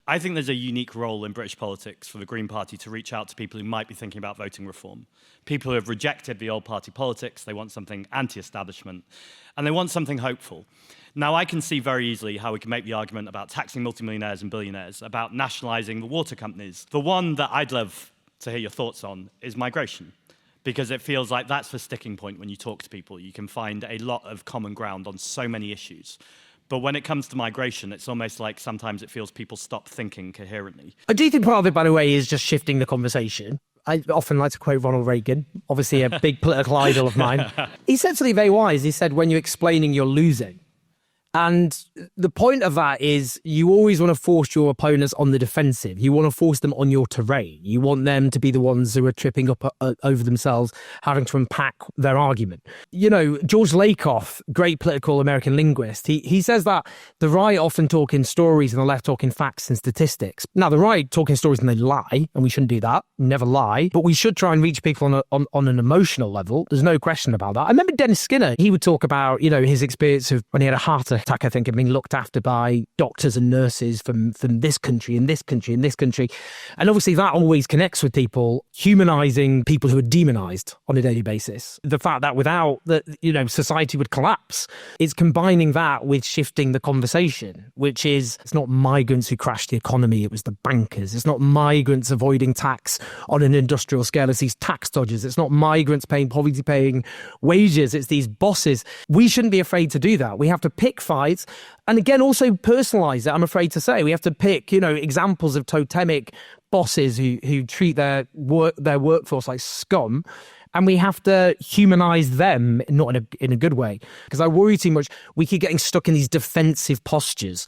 I think there's a unique role in British politics for the Green Party to reach out to people who might be thinking about voting reform. People who have rejected the old party politics, they want something anti-establishment, and they want something hopeful. Now, I can see very easily how we can make the argument about taxing multimillionaires and billionaires, about nationalising the water companies. The one that I'd love to hear your thoughts on is migration, because it feels like that's the sticking point when you talk to people. You can find a lot of common ground on so many issues. But when it comes to migration, it's almost like sometimes it feels people stop thinking coherently. I do think part of it, by the way, is just shifting the conversation. I often like to quote Ronald Reagan, obviously a big political idol of mine. He said something very wise. He said, when you're explaining, you're losing. And the point of that is you always want to force your opponents on the defensive. You want to force them on your terrain. You want them to be the ones who are tripping up over themselves, having to unpack their argument. You know, George Lakoff, great political American linguist, he says that the right often talk in stories and the left talk in facts and statistics. Now, the right talk in stories and they lie, and we shouldn't do that, never lie, but we should try and reach people on an emotional level. There's no question about that. I remember Dennis Skinner, he would talk about, you know, his experience of when he had a heart attack, I think, and being looked after by doctors and nurses from this country and this country and this country. And obviously that always connects with people, humanizing people who are demonized on a daily basis. The fact that without that, you know, society would collapse. It's combining that with shifting the conversation, which is, it's not migrants who crashed the economy, it was the bankers. It's not migrants avoiding tax on an industrial scale, it's these tax dodgers. It's not migrants paying poverty paying wages, it's these bosses. We shouldn't be afraid to do that. We have to pick fights. And again, also personalize it, I'm afraid to say. We have to pick, you know, examples of totemic bosses who treat their workforce like scum. And we have to humanize them, not in a good way. Because I worry too much, we keep getting stuck in these defensive postures